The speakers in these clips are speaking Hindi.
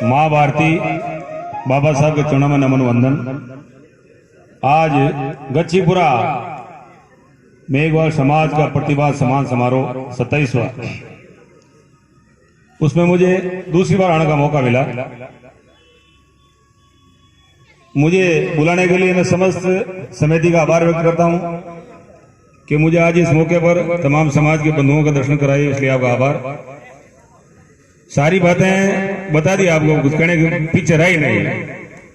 माँ भारती, बाबा साहब के चरणों में नमन वंदन। आज गच्चीपुरा मेघवाल समाज का प्रतिभा सम्मान समारोह 27वां, उसमें मुझे दूसरी बार आने का मौका मिला। मुझे बुलाने के लिए मैं समस्त समिति का आभार व्यक्त करता हूं कि मुझे आज इस मौके पर तमाम समाज के बंधुओं का दर्शन कराए, इसलिए आपका आभार। सारी बातें बता दी आपको, कुछ कहने के पीछे रही नहीं।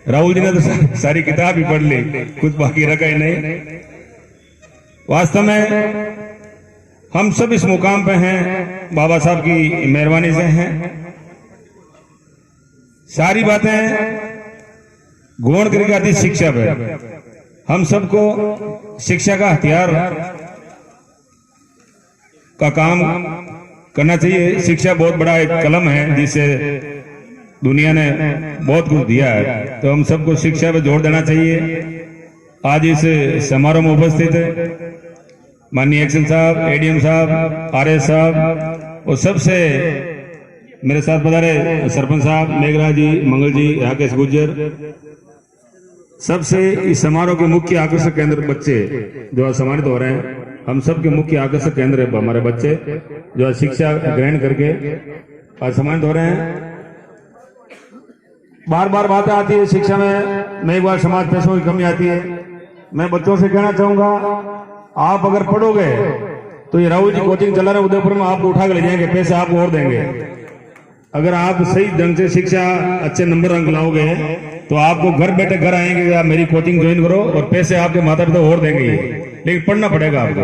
राहुल जी ने तो सारी किताब ही पढ़ ली, कुछ बाकी रखा ही नहीं। वास्तव में हम सब इस मुकाम पे हैं बाबा साहब की मेहरबानी से हैं। सारी बातें गौण करके आती शिक्षा पे। हम सबको शिक्षा का हथियार का काम करना चाहिए। शिक्षा बहुत बड़ा एक कलम है जिसे दुनिया ने बहुत कुछ दिया है, तो हम सबको शिक्षा पे जोर देना चाहिए। आज इस समारोह में उपस्थित माननीय एक्शन साहब, एडीएम साहब, आरएस साहब और सबसे मेरे साथ पधारे सरपंच साहब, मेघराज जी, मंगल जी, राकेश गुर्जर, सबसे इस समारोह के मुख्य आकर्षक केंद्र बच्चे जो आज सम्मानित हो रहे हैं। हम सबके मुख्य आकर्षक केंद्र है हमारे बच्चे जो आज शिक्षा ग्रहण करके आज सम्मानित हो रहे हैं। बार बार बातें आती है शिक्षा में, मेघवाल समाज पैसों की कमी आती है। मैं बच्चों से कहना चाहूंगा, आप अगर पढ़ोगे तो ये राहुल जी कोचिंग चला रहे हैं उदयपुर में, आपको उठा के ले जाएंगे, पैसे आपको और देंगे। अगर आप सही ढंग से शिक्षा अच्छे नंबर अंक लाओगे तो आपको घर बैठे घर आएंगे, आप मेरी कोचिंग ज्वाइन करो और पैसे आपके माता पिता और देंगे। लेकिन पढ़ना पड़ेगा आपको।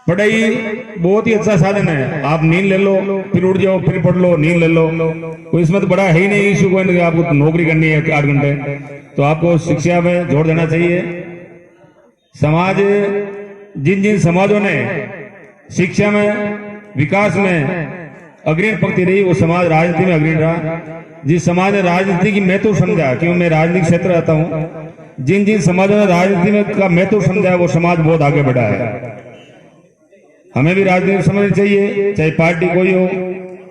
पढ़ाई बहुत ही अच्छा साधन है। आप नींद ले लो, फिर उठ जाओ, फिर पढ़ लो, नींद ले लो, कोई इसमें तो बड़ा है ही नहीं इशू कोई नहीं। आपको नौकरी करनी है 8 घंटे, तो आपको शिक्षा में जोर देना चाहिए। समाज, जिन जिन समाजों ने शिक्षा में, विकास में अग्रणी पंक्ति रही, वो समाज राजनीति में अग्रणी रहा। जिस समाज ने राजनीति की महत्व समझा, क्यों मैं राजनीतिक क्षेत्र रहता हूं, जिन जिन समाजों ने राजनीति में का महत्व समझा वो समाज बहुत आगे बढ़ा है। हमें भी राजनीति समझनी चाहिए, चाहे पार्टी कोई हो।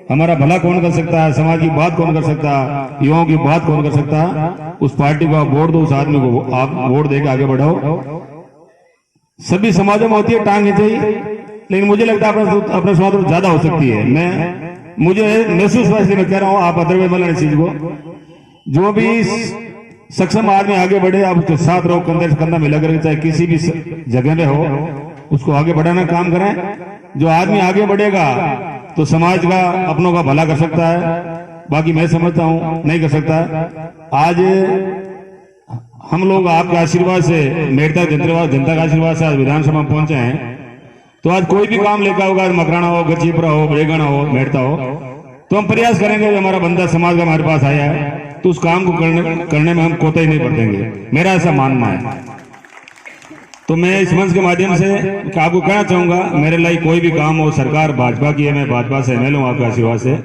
हमारा भला कौन कर सकता है, समाज की बात कौन कर सकता है, युवाओं की बात कौन कर सकता है, उस पार्टी को आप वोट दो, उस आदमी को आप वोट देकर आगे बढ़ाओ। सभी समाजों में होती है टांग खिंचाई, लेकिन मुझे लगता है अपने समाज में ज्यादा हो सकती है। मुझे महसूस हुआ, इसलिए मैं कह रहा हूं, आप अदरवाइज मतलब इस चीज को, जो भी सक्षम आदमी आगे बढ़े, आप उसके साथ रहो, कंधे से कंधा मिला करके, चाहे किसी भी जगह में हो, उसको आगे बढ़ाना काम करें। जो आदमी आगे बढ़ेगा तो समाज का, अपनों का भला कर सकता है। बाकी मैं समझता हूं नहीं कर सकता। आज हम लोग आपके आशीर्वाद से, मेरता जनता का आशीर्वाद से आज विधानसभा में पहुंचे हैं। तो आज कोई भी काम लेकर होगा, मकराना हो, गच्चीपुरा हो, बड़ेगाना हो, मेरता हो, तो हम प्रयास करेंगे। हमारा बंदा समाज का हमारे पास आया है तो उस काम को करने में हम कोताही नहीं बरतेंगे, मेरा ऐसा मानना है। तो मैं इस मंच के माध्यम से आपको कहना चाहूंगा, मेरे लिए कोई भी काम हो, सरकार भाजपा की है, मैं भाजपा से एमएलए हूं आपके आशीर्वाद से,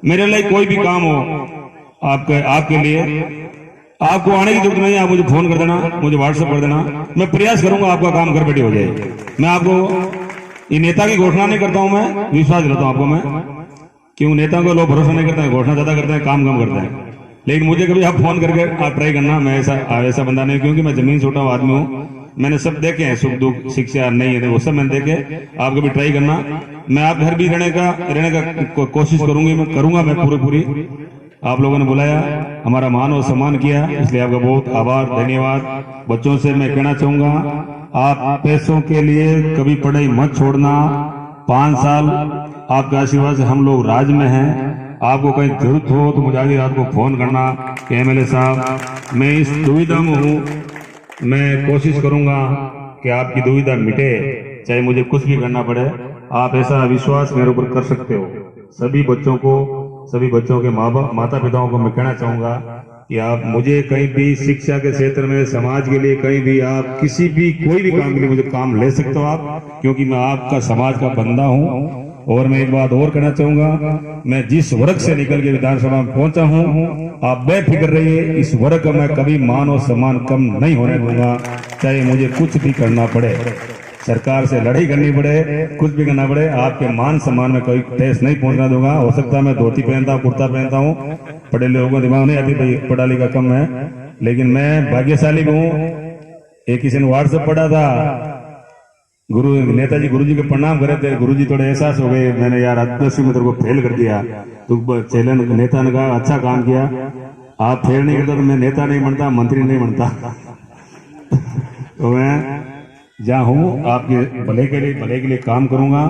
मेरे लिए कोई भी काम हो आपके लिए, आपको आने की जरूरत नहीं है। आप मुझे फोन कर देना, मुझे व्हाट्सएप कर देना, मैं प्रयास करूंगा आपका काम घर बैठे हो जाए। मैं आपको ये नेता की घोषणा नहीं करता हूं, मैं विश्वास दिलाता हूं आपको। मैं क्यों, नेता को लोग भरोसा नहीं करते हैं, घोषणा ज्यादा करते हैं, काम कम करते हैं। लेकिन मुझे कभी आप फोन करके आप ट्राई करना, मैं ऐसा बंदा नहीं, क्योंकि मैं जमीन से उठा हुआ आदमी हूँ। मैंने सब देखे हैं, सुख दुख, शिक्षा नहीं है वो सब मैंने देखे। आप कभी ट्राई करना, मैं आप घर भी रहने का कोशिश करूंगा मैं पूरी। आप लोगों ने बुलाया, हमारा मान और सम्मान किया, इसलिए आपका बहुत आभार, धन्यवाद। बच्चों से मैं कहना चाहूंगा, आप पैसों के लिए कभी पढ़ाई मत छोड़ना। 5 साल आपके आशीर्वाद से हम लोग राज में हैं। आपको कहीं जरूरत हो तो मुझे आधी रात को फोन करना कि एमएलए साहब मैं इस दुविधा में हूँ, मैं कोशिश करूंगा कि आपकी दुविधा मिटे, चाहे मुझे कुछ भी करना पड़े। आप ऐसा विश्वास मेरे ऊपर कर सकते हो। सभी बच्चों के माता पिताओं को मैं कहना चाहूंगा कि आप मुझे कहीं भी शिक्षा के क्षेत्र में, समाज के लिए, कहीं भी आप किसी भी कोई भी काम के लिए मुझे काम ले सकते हो आप, क्योंकि मैं आपका समाज का बंदा हूं। और मैं एक बात और कहना चाहूंगा, मैं जिस वर्ग से निकल के विधानसभा में पहुंचा हूं, आप बेफिक्र रहिए, इस वर्ग का मैं कभी मान और सम्मान कम नहीं होने दूंगा, चाहे मुझे कुछ भी करना पड़े। सरकार से लड़ाई करनी पड़े, कुछ भी करना पड़े, आपके मान सम्मान में कोई ठेस नहीं पहुंचना दूंगा। हो सकता है मैं धोती पहनता हूं, कुर्ता पहनता हूं, पढ़े लोगों को दिमाग नहीं आती भाई, पढ़ा लिखा कम है, लेकिन मैं भाग्यशाली हूँ। एक किसी ने व्हाट्सएप पढ़ा था, गुरु नेताजी गुरुजी के प्रणाम करे थे, गुरुजी थोड़े एहसास हो गए, मैंने यार 10वीं में तेरे को फेल कर दिया। तो चैलेंज नेता ने कहा अच्छा काम किया, आप फेल नहीं करता तो मैं नेता नहीं बनता, मंत्री नहीं बनता। तो मैं जहाँ हूँ आपके भले के लिए काम करूंगा।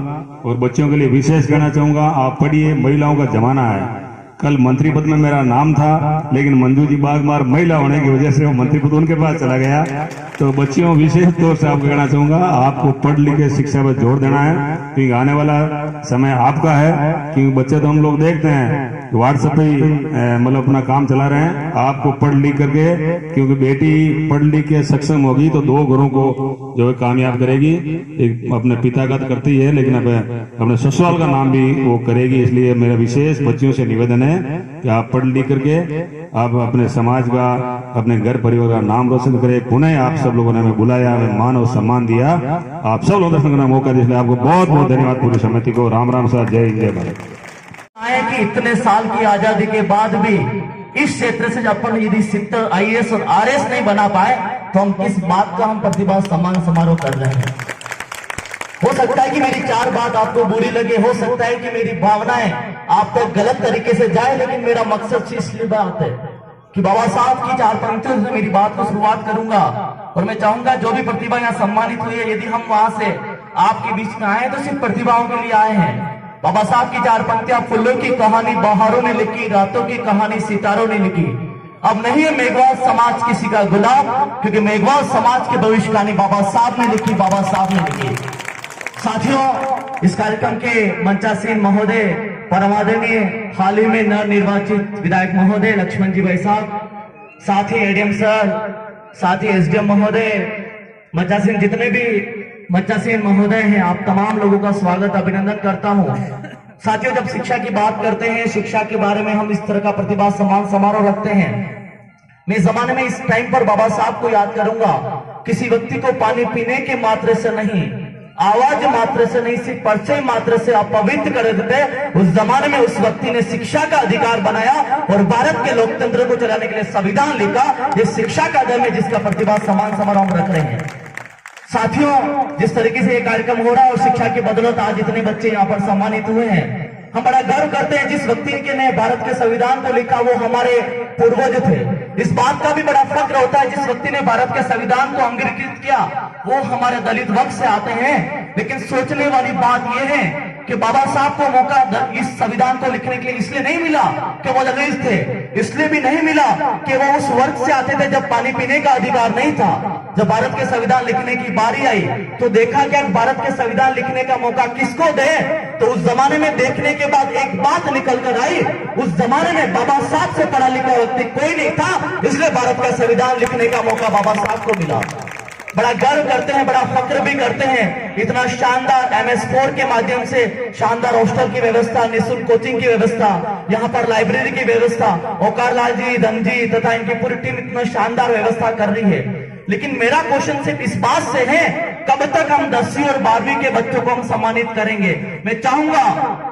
और बच्चों के लिए विशेष कहना चाहूंगा, आप पढ़िए, महिलाओं का जमाना है। कल मंत्री पद में मेरा नाम था, लेकिन मंजू जी बागमार महिला होने की वजह से वो मंत्री पद उनके पास चला गया। तो बच्चियों विशेष तौर से आपको कहना चाहूंगा, आपको पढ़ लिख के शिक्षा पर जोर देना है, क्योंकि आने वाला समय आपका है। क्योंकि बच्चे तो हम लोग देखते हैं व्हाट्सएप पे मतलब अपना काम चला रहे हैं, आपको पढ़ लिख करके, क्योंकि बेटी पढ़ लिख के सक्षम होगी तो 2 घरों को जो है कामयाब करेगी। एक अपने पिता का तो करती है, लेकिन अपने ससुराल का नाम भी वो करेगी। इसलिए मेरा विशेष बच्चियों से निवेदन है कि आप पढ़ लिख करके आप अपने समाज का, अपने घर परिवार का नाम रोशन करें। पुनः आप सब लोगों ने हमें बुलाया, हमें मान और सम्मान दिया, आप सब लोगों दर्शन करने का मौका दिया, इसलिए आपको बहुत बहुत धन्यवाद पूरी समिति को। राम राम साहब, जय हिंद, जय भारत। आए कि इतने साल की आजादी के बाद भी इस क्षेत्र से अपन यदि 70 IAS और RS नहीं बना पाए तो हम किस बात का हम प्रतिभा सम्मान समारोह कर रहे हैं। हो सकता है कि मेरी 4 बात आपको बुरी लगे, हो सकता है कि मेरी भावनाएं आप तक गलत तरीके से जाए, लेकिन मेरा मकसद इसलिए बात है कि बाबा साहब की 4 पंक्तियों से मेरी बात को शुरुआत करूंगा। और मैं चाहूंगा जो भी प्रतिभा यहाँ सम्मानित हुई है, यदि हम वहां से आपके बीच में आए तो सिर्फ प्रतिभाओं के लिए आए हैं। बाबा साहब की 4 पंक्तियां, फूलों की कहानी बहारों ने लिखी, रातों की कहानी सितारों ने लिखी। अब नहीं है मेघवाल समाज किसी का गुलाम, क्योंकि मेघवाल समाज के भविष्य कहानी बाबा साहब ने लिखी, बाबा साहब ने लिखी। साथियों, इस कार्यक्रम के मंचासीन महोदय, परमादरणीय हाल ही में नवनिर्वाचित विधायक महोदय लक्ष्मण जी भाई साहब, साथ ही एडीएम सर, साथ ही एसडीएम महोदय, मंचासीन जितने भी मंचासीन महोदय हैं, आप तमाम लोगों का स्वागत अभिनंदन करता हूं। साथियों, जब शिक्षा की बात करते हैं, शिक्षा के बारे में हम इस तरह का प्रतिभा सम्मान समारोह रखते हैं। मैं इस जमाने में इस टाइम पर बाबा साहब को याद करूंगा। किसी व्यक्ति को पानी पीने के मात्र से नहीं, आवाज मात्र से नहीं, सिर्फ परिचय मात्र से आप पवित्र कर देते। उस जमाने में उस व्यक्ति ने शिक्षा का अधिकार बनाया और भारत के लोकतंत्र को चलाने के लिए संविधान लिखा। ये शिक्षा का दम है जिसका प्रतिभा सम्मान समारोह हम रख रहे हैं। साथियों, जिस तरीके से ये कार्यक्रम हो रहा है और शिक्षा की बदौलत आज इतने बच्चे यहाँ पर सम्मानित हुए हैं, हम बड़ा गर्व करते हैं। जिस व्यक्ति के ने भारत के संविधान को लिखा वो हमारे पूर्वज थे। इस बात का भी बड़ा फक्र होता है, जिस व्यक्ति ने भारत के संविधान को अंगीकृत किया वो हमारे दलित वर्ग से आते हैं। लेकिन सोचने वाली बात यह है कि बाबा साहब को मौका इस संविधान को लिखने के लिए इसलिए नहीं मिला कि वो दलित थे, इसलिए भी नहीं मिला कि वो उस वर्ग से आते थे जब पानी पीने का अधिकार नहीं था। जब भारत के संविधान लिखने की बारी आई तो देखा क्या भारत के संविधान लिखने का मौका किसको दे, तो उस जमाने में देखने के बाद एक बात निकल कर आई, उस जमाने में बाबा साहब से पढ़ा लिखा व्यक्ति कोई नहीं था, इसलिए भारत का संविधान लिखने का मौका बाबा साहब को मिला। बड़ा गर्व करते हैं, बड़ा फक्र भी करते हैं। इतना शानदार MS4 के माध्यम से शानदार हॉस्टल की व्यवस्था, निःशुल्क कोचिंग की व्यवस्था, यहाँ पर लाइब्रेरी की व्यवस्था, ओकार लाल जी, धन जी तथा इनकी पूरी टीम इतना शानदार व्यवस्था कर रही है। लेकिन मेरा क्वेश्चन सिर्फ इस बात से है, कब तक हम 10वीं और 12वीं के बच्चों को हम सम्मानित करेंगे। मैं चाहूंगा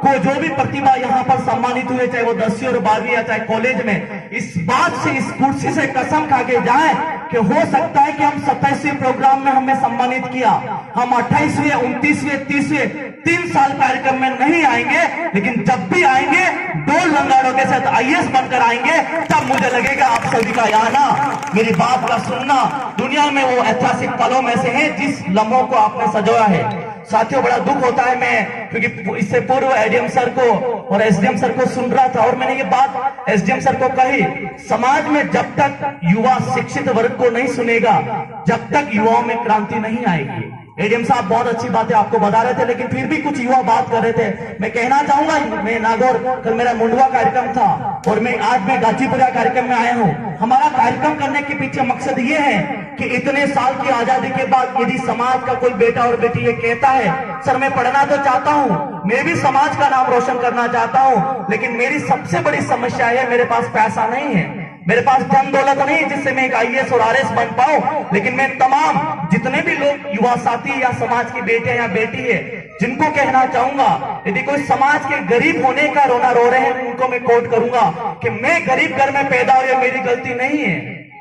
को जो भी प्रतिभा यहाँ पर सम्मानित हुए, चाहे वो 10वीं और 12वीं या चाहे कॉलेज में, इस बात से, इस कुर्सी से कसम खा के जाए कि हो सकता है कि हम 27वें प्रोग्राम में हमें सम्मानित किया, हम 28वें, 29वें, 30वें 3 साल कार्यक्रम में नहीं आएंगे, लेकिन जब भी आएंगे डोल लंगाड़ों के साथ IAS बनकर आएंगे, तब मुझे लगेगा आप सभी का आना, मेरी बात का सुनना दुनिया में वो ऐतिहासिक पलों में से है जिस लम्हों को आपने सजोया है। साथियों, बड़ा दुख होता है, मैं क्योंकि इससे पूर्व एडीएम सर को और एसडीएम सर को सुन रहा था और मैंने ये बात एसडीएम सर को कही, समाज में जब तक युवा शिक्षित वर्ग को नहीं सुनेगा, जब तक युवाओं में क्रांति नहीं आएगी। एडीएम साहब बहुत अच्छी बातें आपको बता रहे थे, लेकिन फिर भी कुछ युवा बात कर रहे थे। मैं कहना चाहूंगा, मैं नागौर, कल मेरा मुंडवा कार्यक्रम था और आज मैं गाजीपुरा कार्यक्रम में आया हूँ। हमारा कार्यक्रम करने के पीछे मकसद ये है कि इतने साल की आजादी के बाद यदि समाज का कोई बेटा और बेटी ये कहता है, सर मैं पढ़ना तो चाहता हूँ, मैं भी समाज का नाम रोशन करना चाहता हूँ, लेकिन मेरी सबसे बड़ी समस्या है मेरे पास पैसा नहीं है, मेरे पास धन दौलत नहीं है जिससे मैं एक IAS और RS बन पाऊं। लेकिन मैं तमाम जितने भी लोग युवा साथी या समाज के बेटे या बेटी है, जिनको कहना चाहूंगा, यदि कोई समाज के गरीब होने का रोना रो रहे हैं, उनको मैं कोट करूंगा कि मैं गरीब घर में पैदा हुआ, मेरी गलती नहीं है,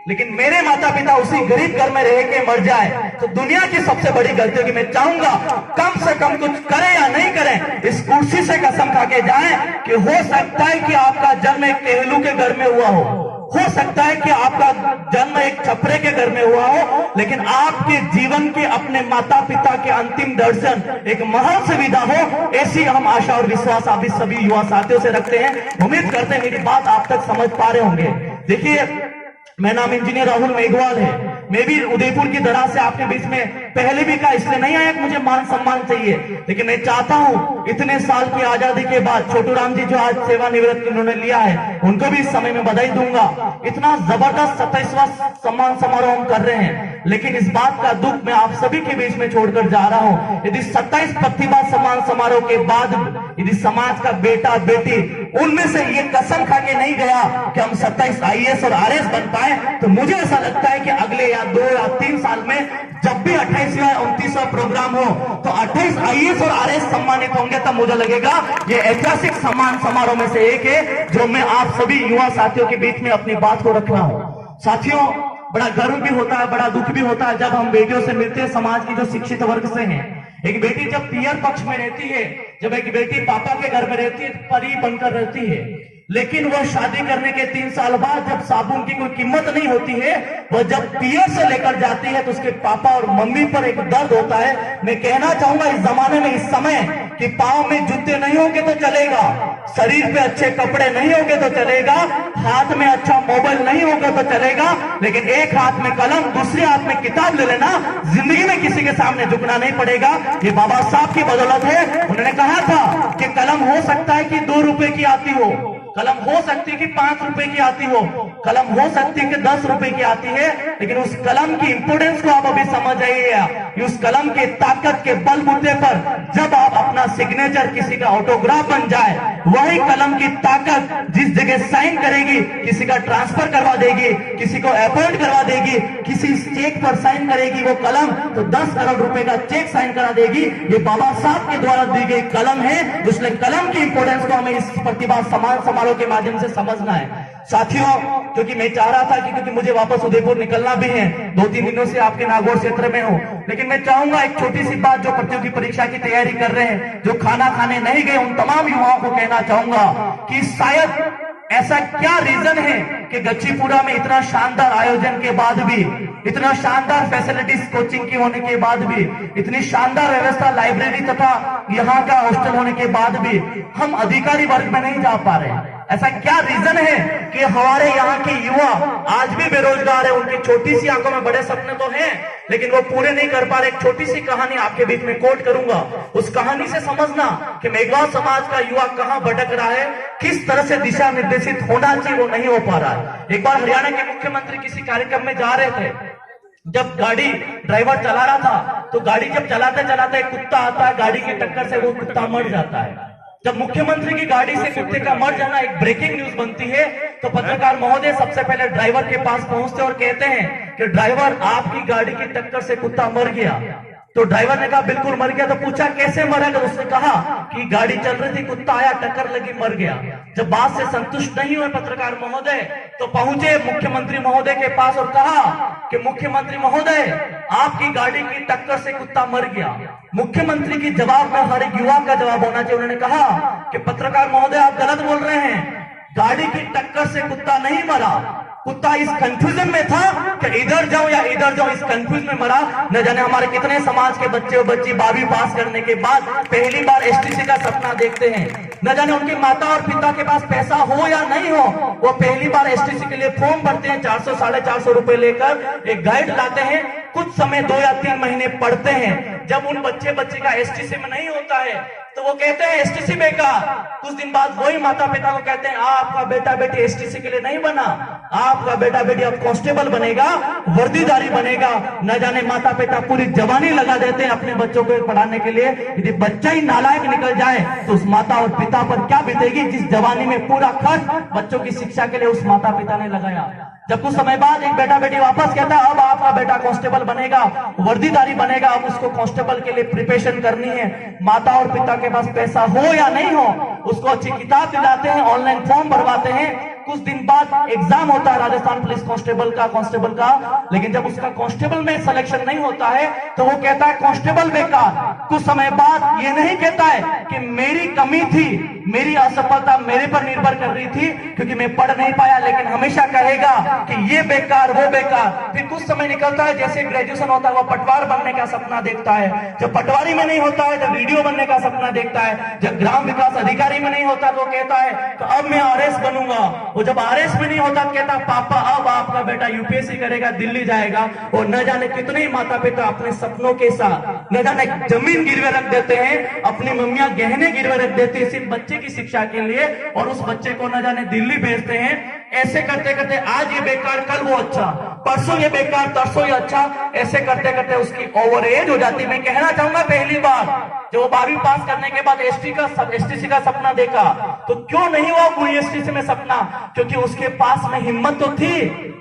लेकिन मेरे माता पिता उसी गरीब घर में रह के मर जाए तो दुनिया की सबसे बड़ी गलती होगी। मैं चाहूंगा कम से कम कुछ करें या नहीं करें, इस कुर्सी से कसम खा के जाएं कि हो सकता है कि आपका जन्म एक केहलू के घर में हुआ हो सकता है कि आपका जन्म एक छपरे के घर में हुआ हो, लेकिन आपके जीवन के अपने माता पिता के अंतिम दर्शन एक महल से विदा हो, ऐसी हम आशा और विश्वास आप इस सभी युवा साथियों से रखते हैं। उम्मीद करते हैं मेरी बात आप तक समझ पा रहे होंगे। देखिए, मेरा नाम इंजीनियर राहुल मेघवाल है, मैं भी उदयपुर की दराज से आपके बीच में पहले भी कहा, इसलिए नहीं आया कि मुझे मान सम्मान चाहिए, लेकिन मैं चाहता हूं इतने साल की आजादी के बाद छोटू राम जी जो आज सेवानिवृत्त उन्होंने लिया है, उनको भी इस समय में बधाई दूंगा। इतना जबरदस्त 27वां सम्मान समारोह हम कर रहे हैं, लेकिन इस बात का दुख मैं आप सभी के बीच में छोड़कर जा रहा हूं, यदि 27 प्रतिभा सम्मान समारोह के बाद यदि समाज का बेटा बेटी उनमें से ये कसम खा के नहीं गया कि हम 27 IAS और RS बन पाए, तो मुझे ऐसा लगता है कि अगले या 2 या 3 साल में जब भी 28वां या 29वां प्रोग्राम हो तो 28 IAS और RS सम्मानित होंगे, तब मुझे लगेगा ये ऐतिहासिक सम्मान समारोह में से एक है जो मैं आप सभी युवा साथियों के बीच में अपनी बात को रख रहा हूं। साथियों, बड़ा गर्व भी होता है, बड़ा दुख भी होता है जब हम बेटियों से मिलते हैं, समाज की जो शिक्षित वर्ग से हैं। एक बेटी जब पियर पक्ष में रहती है, जब एक बेटी पापा के घर में रहती है, परी बनकर रहती है, लेकिन वह शादी करने के 3 साल बाद जब साबुन की कोई कीमत नहीं होती है, वह जब पियर से लेकर जाती है तो उसके पापा और मम्मी पर एक दर्द होता है। मैं कहना चाहूंगा इस जमाने में, इस समय कि पांव में जूते नहीं होंगे तो चलेगा, शरीर पे अच्छे कपड़े नहीं होंगे तो चलेगा, हाथ में अच्छा मोबाइल नहीं होगा तो चलेगा, लेकिन एक हाथ में कलम दूसरे हाथ में किताब ले लेना, जिंदगी में किसी के सामने झुकना नहीं पड़ेगा। ये बाबा साहब की बदौलत है। उन्होंने कहा था कि कलम हो सकता है कि 2 रुपए की आती हो, कलम हो सकती है कि 5 रुपए की आती हो, कलम हो सकती है कि 10 रुपए की आती है, लेकिन उस कलम की इंपोर्टेंस को आप अभी समझ आइए। उस कलम के ताकत के बलबूते पर जब आप अपना सिग्नेचर किसी का ऑटोग्राफ बन जाए, वही कलम की ताकत जिस जगह साइन करेगी, किसी का ट्रांसफर करवा देगी, किसी को अपॉइंट करवा देगी, किसी चेक पर साइन करेगी वो कलम, तो 10 करोड़ रुपए का चेक साइन करा देगी। ये बाबा साहब के द्वारा दी गई कलम है, इसलिए कलम की इंपोर्टेंस को हमें इस प्रतिभा सम्मान के माध्यम से समझना है। साथियों, क्योंकि मैं चाह रहा था कि क्योंकि मुझे वापस उदयपुर निकलना भी है, 2-3 दिनों से आपके नागौर क्षेत्र में हूं, लेकिन मैं चाहूंगा एक छोटी सी बात, जो प्रतियोगी परीक्षा की तैयारी कर रहे हैं, जो खाना खाने नहीं गए, उन तमाम युवाओं को कहना चाहूंगा कि शायद ऐसा क्या रीजन है कि गच्चीपुरा में इतना शानदार आयोजन के बाद भी, इतना शानदार फैसिलिटीज कोचिंग की होने के बाद भी, इतनी शानदार व्यवस्था लाइब्रेरी तथा यहाँ का हॉस्टल होने के बाद भी हम अधिकारी वर्ग में नहीं जा पा रहे हैं। ऐसा क्या रीजन है कि हमारे यहाँ के युवा आज भी बेरोजगार है? उनकी छोटी सी आंखों में बड़े सपने तो हैं, लेकिन वो पूरे नहीं कर पा रहे। एक छोटी सी कहानी आपके बीच में कोट करूंगा, उस कहानी से समझना कि मेघवाल समाज का युवा कहां भटक रहा है, किस तरह से दिशा निर्देशित होना चाहिए वो नहीं हो पा रहा है। एक बार हरियाणा के मुख्यमंत्री किसी कार्यक्रम में जा रहे थे, जब गाड़ी ड्राइवर चला रहा था तो गाड़ी जब चलाते चलाते एक कुत्ता आता है, गाड़ी की टक्कर से वो कुत्ता मर जाता है। जब मुख्यमंत्री की गाड़ी से कुत्ते का मर जाना एक ब्रेकिंग न्यूज बनती है, तो पत्रकार महोदय सबसे पहले ड्राइवर के पास पहुंचते और कहते हैं कि ड्राइवर, आपकी गाड़ी की टक्कर से कुत्ता मर गया। तो ड्राइवर ने कहा बिल्कुल मर गया। तो पूछा कैसे मरा? तो उसने कहा कि गाड़ी चल रही थी, कुत्ता आया, टक्कर लगी, मर गया। जब बात से संतुष्ट नहीं हुए पत्रकार महोदय, तो पहुंचे मुख्यमंत्री महोदय के पास और कहा कि मुख्यमंत्री महोदय, आपकी गाड़ी की टक्कर से कुत्ता मर गया। मुख्यमंत्री की जवाब में हर एक युवा का जवाब होना चाहिए। उन्होंने कहा कि पत्रकार महोदय, आप गलत बोल रहे हैं, गाड़ी की टक्कर से कुत्ता नहीं मरा, कुत्ता इस कंफ्यूजन में था कि इधर जाऊं या इधर जाऊं, इस कंफ्यूजन में मरा। न जाने हमारे कितने समाज के बच्चे और बच्ची 12वीं पास करने के बाद पहली बार STC का सपना देखते हैं, न जाने उनके माता और पिता के पास पैसा हो या नहीं हो, वो पहली बार STC के लिए फॉर्म भरते हैं, 400-450 रुपए लेकर एक गाइड लाते हैं, कुछ समय 2 या 3 महीने पढ़ते हैं। जब उन बच्चे का STC में नहीं होता है तो वो कहते हैं STC बेकार। कुछ दिन बाद वही माता पिता को कहते हैं आपका बेटा बेटी STC के लिए नहीं बना, आपका बेटा बेटी अब कांस्टेबल बनेगा, वर्दीदारी बनेगा। न जाने माता पिता पूरी जवानी लगा देते हैं अपने बच्चों को पढ़ाने के लिए। यदि बच्चा ही नालायक निकल जाए तो उस माता और पिता पर क्या बीतेगी, जिस जवानी में पूरा खर्च बच्चों की शिक्षा के लिए उस माता पिता ने लगाया। जब कुछ समय बाद एक बेटा बेटी वापस कहता है अब आपका बेटा कांस्टेबल बनेगा, वर्दीधारी बनेगा, अब उसको कांस्टेबल के लिए प्रिपरेशन करनी है, माता और पिता के पास पैसा हो या नहीं हो, उसको अच्छी किताब दिलाते हैं, ऑनलाइन फॉर्म भरवाते हैं, कुछ दिन बाद एग्जाम होता है राजस्थान पुलिस कांस्टेबल का, लेकिन जब उसका कांस्टेबल में सिलेक्शन नहीं होता है तो वो कहता है कांस्टेबल बेकार। कुछ समय बाद ये नहीं कहता है कि मेरी कमी थी, मेरी असफलता मेरे पर निर्भर कर रही थी क्योंकि मैं पढ़ नहीं पाया, लेकिन हमेशा कहेगा कि ये बेकार वो बेकार। फिर कुछ समय निकलता है, जैसे ग्रेजुएशन होता है वो पटवार बनने का सपना देखता है, जब पटवारी में नहीं होता है जब वीडियो बनने का सपना देखता है, जब ग्राम विकास अधिकारी में नहीं होता तो कहता है तो अब मैं आरएस बनूंगा, और जब आरएस में नहीं होता कहता पापा अब आपका बेटा यूपीएससी करेगा, दिल्ली जाएगा, और न जाने कितने ही माता पिता अपने सपनों के साथ न जाने जमीन गिरवे रख देते हैं, अपनी मम्मियां गहने गिरवे रख देती है सिर्फ बच्चे की शिक्षा के लिए, और उस बच्चे को न जाने दिल्ली भेजते हैं। ऐसे करते करते आज ये बेकार कल वो अच्छा, परसों ये बेकार तरसों ये अच्छा, ऐसे करते करते उसकी ओवर एज हो जाती। मैं कहना चाहूंगा पहली बार जब वो 12वीं पास करने के बाद एसटीसी का सपना देखा तो क्यों नहीं हुआ यूएसटीसी में सपना, क्योंकि उसके पास में हिम्मत तो थी,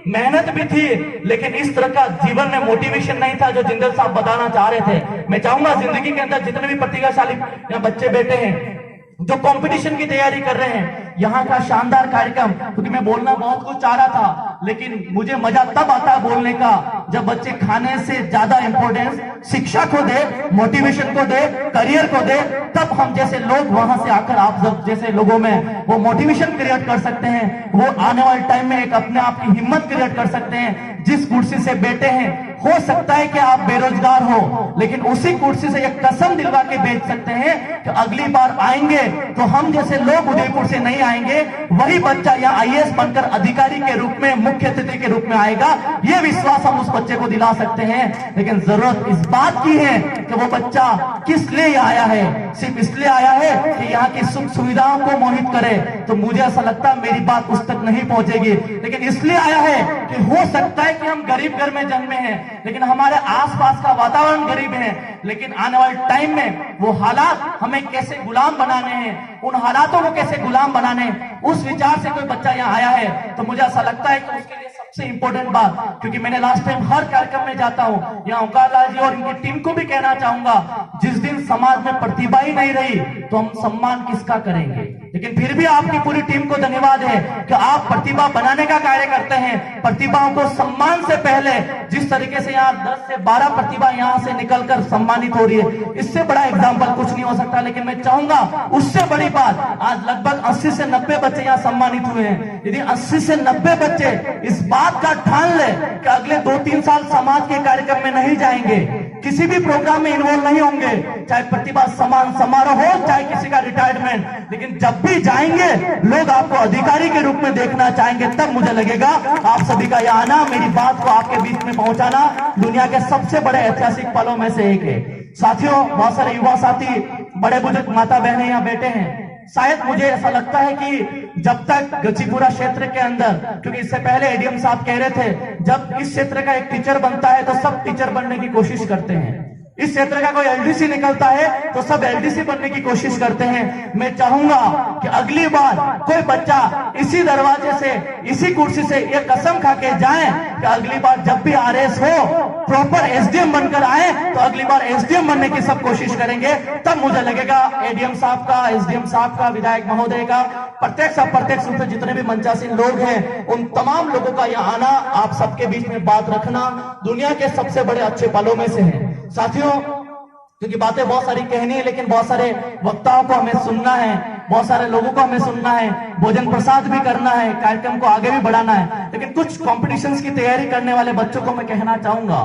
मेहनत भी थी, लेकिन इस तरह का जीवन में मोटिवेशन नहीं था जो जिंदल साहब बताना चाह रहे थे। मैं चाहूंगा जिंदगी के अंदर जितने भी प्रतिभाशाली यहाँ बच्चे बैठे हैं जो कंपटीशन की तैयारी कर रहे हैं, यहाँ का शानदार कार्यक्रम, क्योंकि मैं बोलना बहुत कुछ चाह रहा था लेकिन मुझे मजा तब आता है बोलने का जब बच्चे खाने से ज्यादा इंपॉर्टेंस शिक्षा को दे, मोटिवेशन को दे, करियर को दे, तब हम जैसे लोग वहां से आकर आप सब जैसे लोगों में वो मोटिवेशन क्रिएट कर सकते हैं, वो आने वाले टाइम में एक अपने आप की हिम्मत क्रिएट कर सकते हैं। जिस कुर्सी से बैठे हैं हो सकता है कि आप बेरोजगार हो, लेकिन उसी कुर्सी से एक कसम दिलवा के बेच सकते हैं कि अगली बार आएंगे तो हम जैसे लोग उदयपुर से नहीं आएंगे, वही बच्चा यहाँ आईएएस बनकर अधिकारी के रूप में, मुख्य अतिथि के रूप में आएगा। ये विश्वास हम उस बच्चे को दिला सकते हैं, लेकिन जरूरत इस बात की है कि वो बच्चा किस लिए आया है, सिर्फ इसलिए आया है कि यहाँ की सुख सुविधाओं को मोहित करे, तो मुझे ऐसा लगता है मेरी बात उस तक नहीं पहुंचेगी, लेकिन इसलिए आया है कि हो सकता है कि हम गरीब घर में जन्मे हैं लेकिन हमारे आसपास का वातावरण गरीब है, लेकिन आने वाले टाइम में वो हालात हमें कैसे गुलाम बनाने हैं, उन हालातों को कैसे गुलाम बनाने, उस विचार से कोई बच्चा यहाँ आया है तो मुझे ऐसा लगता है कि उसके लिए सबसे इंपॉर्टेंट बात, क्योंकि मैंने लास्ट टाइम हर कार्यक्रम में जाता हूँ, यहाँ ओंकार लाल जी और इनकी टीम को भी कहना चाहूंगा, जिस दिन समाज में प्रतिभा ही नहीं रही तो हम सम्मान किसका करेंगे। लेकिन फिर भी आपकी पूरी टीम को धन्यवाद है कि आप प्रतिभा बनाने का कार्य करते हैं। प्रतिभाओं को सम्मान से पहले जिस तरीके से यहाँ 10 से 12 प्रतिभा यहाँ से निकलकर सम्मानित हो रही है, इससे बड़ा एग्जाम्पल कुछ नहीं हो सकता। लेकिन मैं चाहूंगा उससे बड़ी बात, आज लगभग 80 से 90 बच्चे यहाँ सम्मानित हुए हैं। यदि 80 से 90 बच्चे इस बात का ठान ले कि अगले 2-3 साल समाज के कार्यक्रम में नहीं जाएंगे, किसी भी प्रोग्राम में इन्वॉल्व नहीं होंगे, चाहे प्रतिभा सम्मान समारोह हो, चाहे किसी का रिटायरमेंट, लेकिन जब भी जाएंगे लोग आपको अधिकारी के रूप में देखना चाहेंगे, तब मुझे लगेगा आप सभी का यहाँ आना, मेरी बात को आपके बीच में पहुंचाना दुनिया के सबसे बड़े ऐतिहासिक पलों में से एक है। साथियों, बहुत सारे युवा साथी, बड़े बुजुर्ग माता बहनें यहाँ बैठे हैं। शायद मुझे ऐसा लगता है कि जब तक गजीपुरा क्षेत्र के अंदर, क्योंकि इससे पहले एडीएम साहब कह रहे थे, जब इस क्षेत्र का एक टीचर बनता है तो सब टीचर बनने की कोशिश करते हैं, इस क्षेत्र का कोई एलडीसी निकलता है तो सब एलडीसी बनने की कोशिश करते हैं। मैं चाहूंगा कि अगली बार कोई बच्चा इसी दरवाजे से, इसी कुर्सी से ये कसम खा के जाए कि अगली बार जब भी आरएस हो प्रॉपर एसडीएम बनकर आए तो अगली बार एसडीएम बनने की सब कोशिश करेंगे। तब मुझे लगेगा एडीएम साहब का, एसडीएम साहब का, विधायक महोदय का, प्रत्यक्ष अप्रत्यक्ष रूप से जितने भी मंचासीन लोग हैं, उन तमाम लोगों का यहाँ आना, आप सबके बीच में बात रखना दुनिया के सबसे बड़े अच्छे पलों में से है। साथियों, क्योंकि बातें बहुत सारी कहनी है, लेकिन बहुत सारे वक्ताओं को हमें सुनना है, बहुत सारे लोगों को हमें सुनना है, भोजन प्रसाद भी करना है, कार्यक्रम को आगे भी बढ़ाना है। लेकिन कुछ कॉम्पिटिशन्स की तैयारी करने वाले बच्चों को मैं कहना चाहूंगा,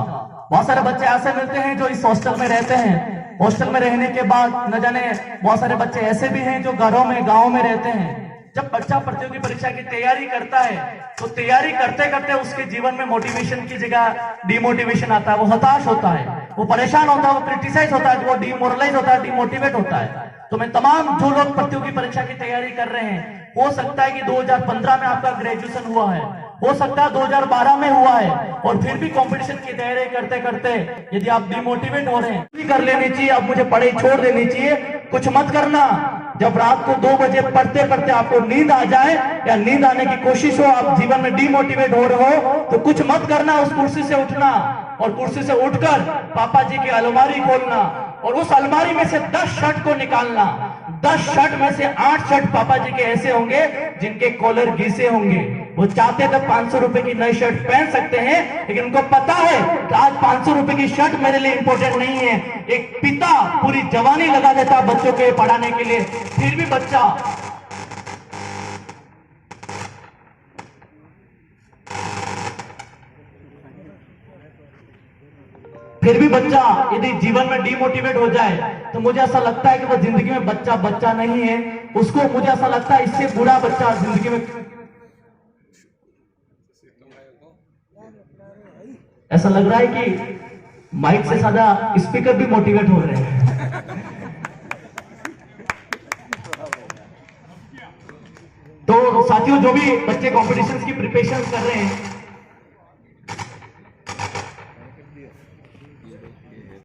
बहुत सारे बच्चे ऐसे मिलते हैं जो इस हॉस्टल में रहते हैं, हॉस्टल में रहने के बाद न जाने बहुत सारे बच्चे ऐसे भी हैं जो घरों में, गाँव में रहते हैं। जब बच्चा प्रतियोगी परीक्षा की तैयारी करता है तो तैयारी करते करते उसके जीवन में मोटिवेशन की जगह डिमोटिवेशन आता है, वो हताश होता है, वो परेशान होता है, वो क्रिटिसाइज होता है, वो डिमोरलाइज होता है, डिमोटिवेट होता है। तो मैं तमाम जो लोग प्रतियोगी परीक्षा की तैयारी कर रहे हैं, हो सकता है कि 2015 में आपका ग्रेजुएशन हुआ है, हो सकता है 2012 में हुआ है, और फिर भी कंपटीशन की तैयारी करते करते यदि आप डिमोटिवेट हो रहे हैं, कर लेनी चाहिए, अब मुझे पढ़ाई छोड़ देनी चाहिए, कुछ मत करना, जब रात को 2 बजे पढ़ते पढ़ते आपको नींद आ जाए या नींद आने की कोशिश हो, आप जीवन में डिमोटिवेट हो रहे हो, तो कुछ मत करना, उस कुर्सी से उठना और कुर्सी से उठकर पापा जी की अलमारी खोलना और उस अलमारी में से 10 शर्ट को निकालना। 10 शर्ट में से 8 शर्ट पापा जी के ऐसे होंगे जिनके कॉलर घिसे होंगे। वो चाहते तो 500 रुपए की नई शर्ट पहन सकते हैं, लेकिन उनको पता है कि आज 500 रुपए की शर्ट मेरे लिए इंपॉर्टेंट नहीं है। एक पिता पूरी जवानी लगा देता बच्चों के पढ़ाने के लिए, फिर भी बच्चा यदि जीवन में डिमोटिवेट हो जाए तो मुझे ऐसा लगता है कि वो जिंदगी में बच्चा नहीं है। उसको मुझे ऐसा लगता है इससे बुरा बच्चा जिंदगी में, ऐसा लग रहा है कि माइक से ज्यादा स्पीकर भी मोटिवेट हो रहे हैं। तो साथियों, जो भी बच्चे कॉम्पिटिशन्स की प्रिपरेशन कर रहे हैं,